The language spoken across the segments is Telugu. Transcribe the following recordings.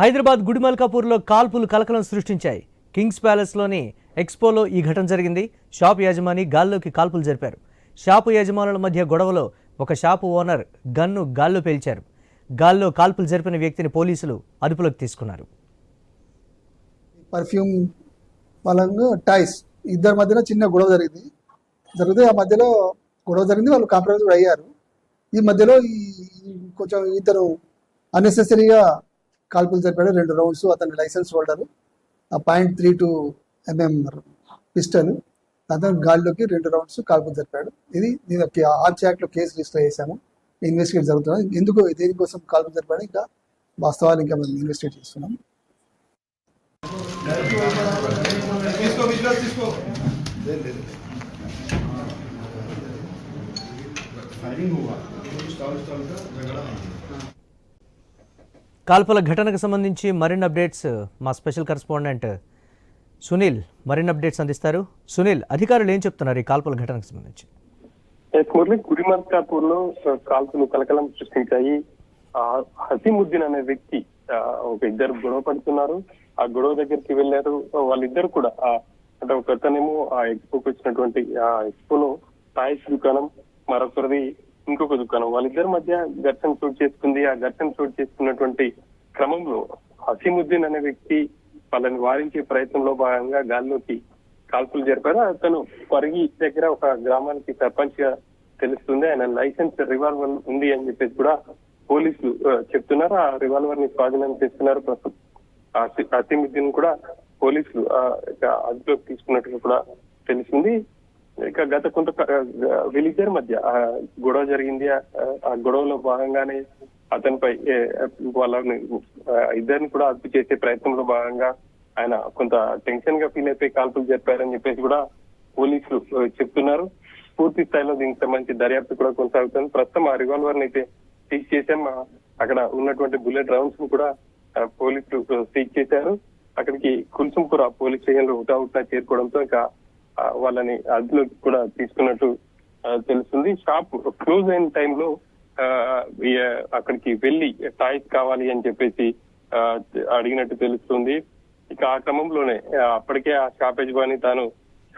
హైదరాబాద్ గుడిమల్కాపూర్లో కాల్పులు కలకలం సృష్టించాయి. కింగ్స్ ప్యాలెస్లోని ఎక్స్పోలో ఈ ఘటన జరిగింది. షాపు యాజమాని గాల్లోకి కాల్పులు జరిపారు. షాపు యజమానుల మధ్య గొడవలో ఒక షాపు ఓనర్ గన్ను గాల్లో పేల్చారు. గాల్లో కాల్పులు జరిపిన వ్యక్తిని పోలీసులు అదుపులోకి తీసుకున్నారు. పర్ఫ్యూమ్ పలంగా టాయ్స్ ఇద్దరి మధ్యన చిన్న గొడవ జరిగితే ఆ మధ్యలో గొడవ జరిగింది. వాళ్ళు కాంప్రమైజ్ కూడా అయ్యారు. ఈ మధ్యలో కొంచెం ఇద్దరు అన్నెసెసరీగా కాల్పులు జరిపాడు. 2 రౌండ్స్. అతని లైసెన్స్ హోల్డర్, ఆ .32 mm పిస్టల్, అతను గాల్లోకి 2 రౌండ్స్ కాల్పులు జరిపాడు. ఇది ఆర్చ్ యాక్ట్లో కేసు రిజిస్టర్ చేశాము. ఇన్వెస్టిగేట్ జరుగుతున్నాం. ఎందుకు దేనికోసం కాల్పులు జరిపాడు ఇంకా వాస్తవాలు ఇంకా మేము ఇన్వెస్టిగేట్ చేస్తున్నాం. కాల్పుల ఘటనకు సంబంధించి మరిన్ని అప్డేట్స్ మా స్పెషల్ కరెస్పాండెంట్ సునీల్ మరిన్ని అప్డేట్స్ అందిస్తారు. సునీల్, అధికారులు ఏం చెప్తున్నారు ఈ కాల్పుల ఘటనకు సంబంధించి? గుడిమల్కాపూర్ లో కాల్పులు కలకలం సృష్టించాయి. హసీముద్దీన్ అనే వ్యక్తి ఒక ఇద్దరు గొడవ పడుతున్నారు. ఆ గొడవ దగ్గరికి వెళ్లారు. వాళ్ళిద్దరు కూడా అంటే ఒకతనేమో ఆ ఎక్స్పోకి వచ్చినటువంటి ఆ ఎక్స్పోలో టాయ్స్ దుకాణం, మరొకరిది ఇంకొక దుకాణం. వాళ్ళిద్దరి మధ్య ఘర్షణ చోటు చేసుకుంది. ఆ ఘర్షణ చోటు చేసుకున్నటువంటి క్రమంలో హసీముద్దీన్ అనే వ్యక్తి వాళ్ళని వారించే ప్రయత్నంలో భాగంగా గాల్లోకి కాల్పులు జరిపారు. అతను పరిగి దగ్గర ఒక గ్రామానికి సర్పంచ్ గా తెలుస్తుంది. ఆయన లైసెన్స్ రివాల్వర్ ఉంది అని చెప్పేసి కూడా పోలీసులు చెప్తున్నారు. ఆ రివాల్వర్ ని స్వాధీనం చేస్తున్నారు. ప్రస్తుతం హసీముద్దీన్ కూడా పోలీసులు అదుపులోకి తీసుకున్నట్టుగా కూడా తెలిసింది. ఇక గత కొంత వీళ్ళిద్దరి మధ్య గొడవ జరిగింది. ఆ గొడవలో భాగంగానే అతనిపై వాళ్ళని ఇద్దరిని కూడా అదుపు చేసే ప్రయత్నంలో భాగంగా ఆయన కొంత టెన్షన్ గా ఫీల్ అయిపోయి కాల్పులు జరిపారని చెప్పేసి కూడా పోలీసులు చెప్తున్నారు. పూర్తి స్థాయిలో దీనికి సంబంధించి దర్యాప్తు కూడా కొనసాగుతుంది. ప్రస్తుతం ఆ రివాల్వర్ ని అయితే సీజ్ చేశాం. అక్కడ ఉన్నటువంటి బుల్లెట్ రౌండ్స్ ను కూడా పోలీసులు సీజ్ చేశారు. అక్కడికి కుల్సుంపుర పోలీస్ స్టేషన్ లో హుటాహుటిన చేరుకోవడంతో ఇక వాళ్ళని అదుపులోకి కూడా తీసుకున్నట్టు తెలుస్తుంది. షాప్ క్లోజ్ అయిన టైంలో అక్కడికి వెళ్లి టాయ్స్ కావాలి అని చెప్పేసి అడిగినట్టు తెలుస్తుంది. ఇక ఆ క్రమంలోనే అప్పటికే ఆ షాప్ యజమాని తాను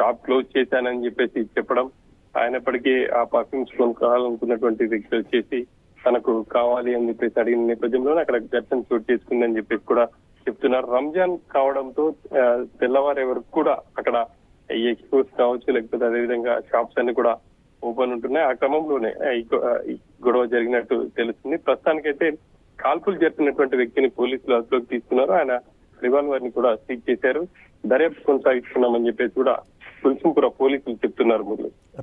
షాప్ క్లోజ్ చేశానని చెప్పేసి చెప్పడం, అయినప్పటికీ ఆ పర్ఫ్యూమ్స్ కొనుక్కోవాలనుకున్నటువంటి వ్యక్తి వచ్చేసి తనకు కావాలి అని చెప్పేసి అడిగిన నేపథ్యంలోనే అక్కడ ఘర్షణ చోటు చేసుకుందని చెప్పేసి కూడా చెప్తున్నారు. రంజాన్ కావడంతో తెల్లవారే వరకు కూడా అక్కడ ఈ ఎక్స్పోస్ కావచ్చు, లేకపోతే అదేవిధంగా షాప్స్ అన్ని కూడా ఓపెన్ ఉంటున్నాయి. ఆ క్రమంలోనే గొడవ జరిగినట్టు తెలుస్తుంది. ప్రస్తుతానికైతే కాల్పులు జరిపినటువంటి వ్యక్తిని పోలీసులు అదుపులోకి తీసుకున్నారు. ఆయన రివాల్వర్ ని కూడా సీజ్ చేశారు. దర్యాప్తు కొనసాగిస్తున్నామని చెప్పేసి కూడా కుల్సుంపుర పోలీసులు చెప్తున్నారు. మురళి.